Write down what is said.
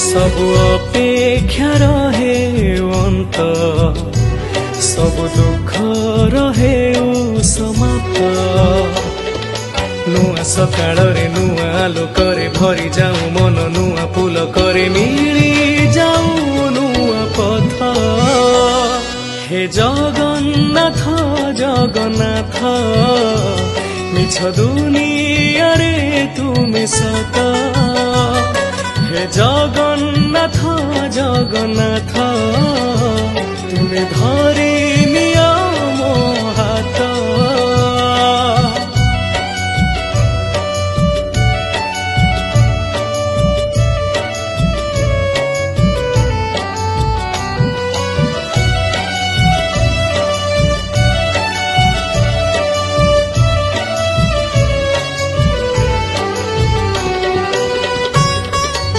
सब अपेक्षा रहे अंत सब दुख रहे समाप्त नुआ सकाल नुआ आलोकरे भरी जाऊं मन नुआ पुलकरे मिली जाऊं नुआ पथ हे जगन्नाथ जगन्नाथ मिछ दुनिया रे तुमे सत हे जगन्नाथ जगन्नाथ